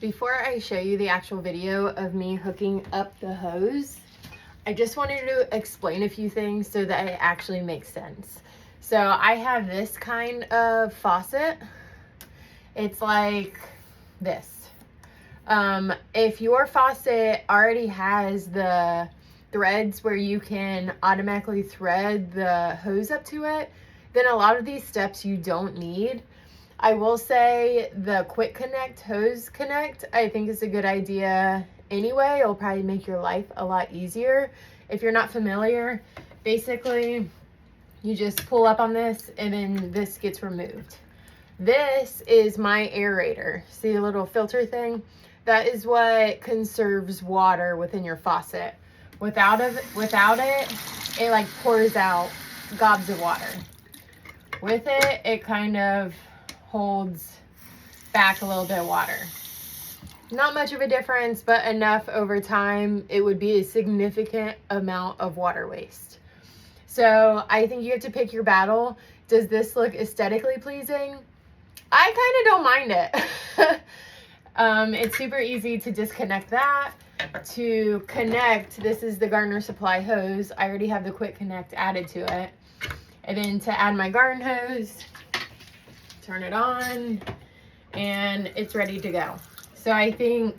Before I show you the actual video of me hooking up the hose, I just wanted to explain a few things so that it actually makes sense. So I have this kind of faucet. It's like this. If your faucet already has the threads where you can automatically thread the hose up to it, then a lot of these steps you don't need. I will say the quick connect hose connect, I think is a good idea anyway. It'll probably make your life a lot easier. If you're not familiar, basically you just pull up on this and then this gets removed. This is my aerator. See a little filter thing? That is what conserves water within your faucet. Without it, it like pours out gobs of water. With it, it kind of holds back a little bit of water. Not much of a difference, but enough over time, it would be a significant amount of water waste. So I think you have to pick your battle. Does this look aesthetically pleasing? I kind of don't mind it. It's super easy to disconnect that. To connect, this is the Gardener Supply hose. I already have the quick connect added to it. And then to add my garden hose, turn it on, and it's ready to go. So I think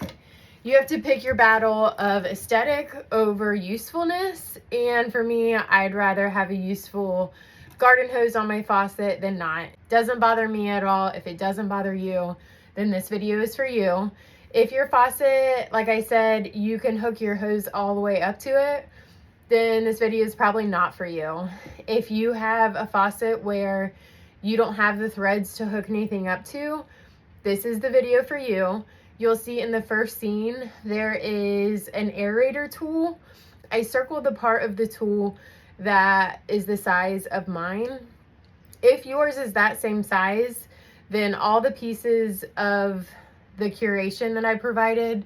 you have to pick your battle of aesthetic over usefulness. And for me, I'd rather have a useful garden hose on my faucet than not. Doesn't bother me at all. If it doesn't bother you, then this video is for you. If your faucet, like I said, you can hook your hose all the way up to it, then this video is probably not for you. If you have a faucet where you don't have the threads to hook anything up to, this is the video for you. You'll see in the first scene, there is an aerator tool. I circled the part of the tool that is the size of mine. If yours is that same size, then all the pieces of the curation that I provided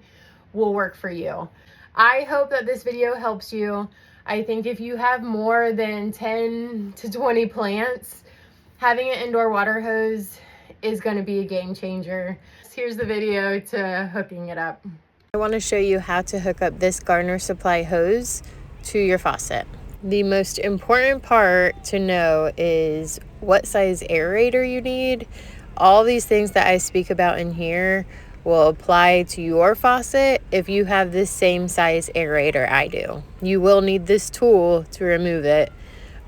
will work for you. I hope that this video helps you. I think if you have more than 10 to 20 plants, having an indoor water hose is going to be a game changer. Here's the video to hooking it up. I want to show you how to hook up this Gardener Supply hose to your faucet. The most important part to know is what size aerator you need. All these things that I speak about in here will apply to your faucet if you have this same size aerator I do. You will need this tool to remove it.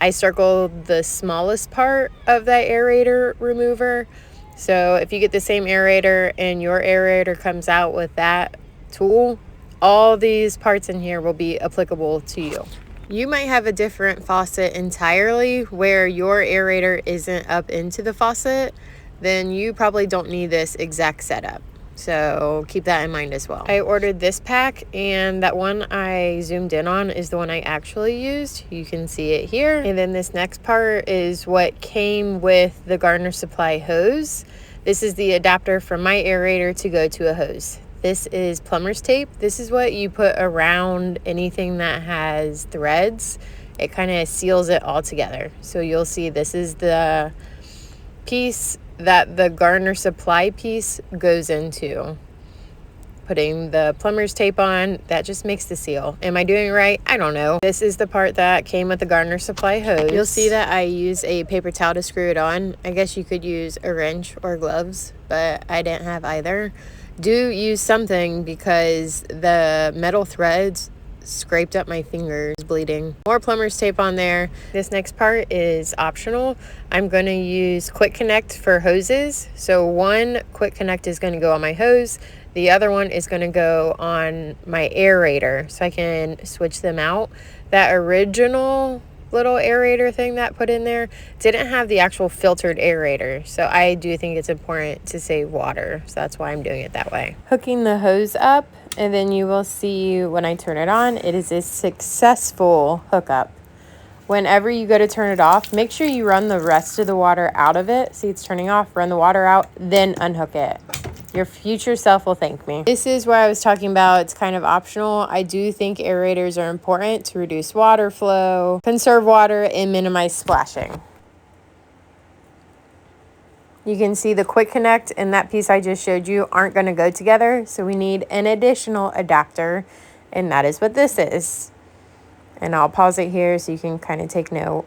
I circled the smallest part of that aerator remover. So if you get the same aerator and your aerator comes out with that tool, all these parts in here will be applicable to you. You might have a different faucet entirely where your aerator isn't up into the faucet, then you probably don't need this exact setup. So keep that in mind as well. I ordered this pack, and that one I zoomed in on is the one I actually used. You can see it here. And then this next part is what came with the Gardener Supply hose. This is the adapter from my aerator to go to a hose. This is plumber's tape. This is what you put around anything that has threads. It kind of seals it all together. So you'll see this is the piece that the Gardener Supply piece goes into. Putting the plumber's tape on, that just makes the seal. Am I doing it right? I don't know. This is the part that came with the Gardener Supply hose. You'll see that I use a paper towel to screw it on. I guess you could use a wrench or gloves, but I didn't have either. Do use something because the metal threads scraped up my fingers, bleeding. More plumber's tape on there. This next part is optional. I'm going to use quick connect for hoses. So one quick connect is going to go on my hose. The other one is going to go on my aerator, so I can switch them out. That original little aerator thing that put in there didn't have the actual filtered aerator, so I do think it's important to save water, so that's why I'm doing it that way. Hooking the hose up, and then you will see when I turn it on, it is a successful hookup. Whenever you go to turn it off, make sure you run the rest of the water out of it. See, it's turning off. Run the water out, then unhook it. Your future self will thank me. This is where I was talking about it's kind of optional. I do think aerators are important to reduce water flow, conserve water, and minimize splashing. You can see the quick connect and that piece I just showed you aren't going to go together. So we need an additional adapter, and that is what this is. And I'll pause it here so you can kind of take note.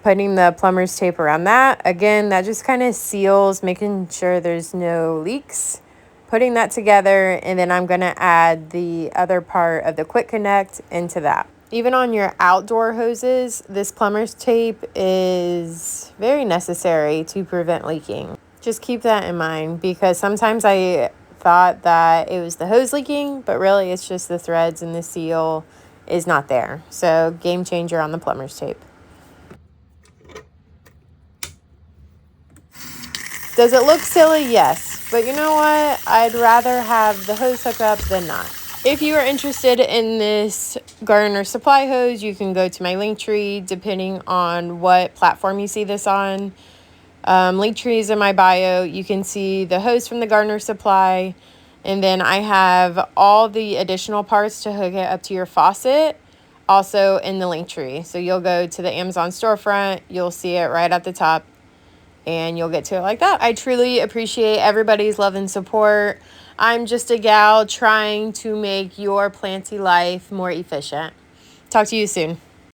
Putting the plumber's tape around that. Again, that just kind of seals, making sure there's no leaks. Putting that together, and then I'm going to add the other part of the quick connect into that. Even on your outdoor hoses, this plumber's tape is very necessary to prevent leaking. Just keep that in mind, because sometimes I thought that it was the hose leaking, but really it's just the threads and the seal is not there. So game changer on the plumber's tape. Does it look silly? Yes. But you know what? I'd rather have the hose hookup than not. If you are interested in this Gardener Supply hose, you can go to my link tree depending on what platform you see this on. Link tree is in my bio. You can see the hose from the Gardener Supply. And then I have all the additional parts to hook it up to your faucet also in the link tree. So you'll go to the Amazon storefront. You'll see it right at the top. And you'll get to it like that. I truly appreciate everybody's love and support. I'm just a gal trying to make your planty life more efficient. Talk to you soon.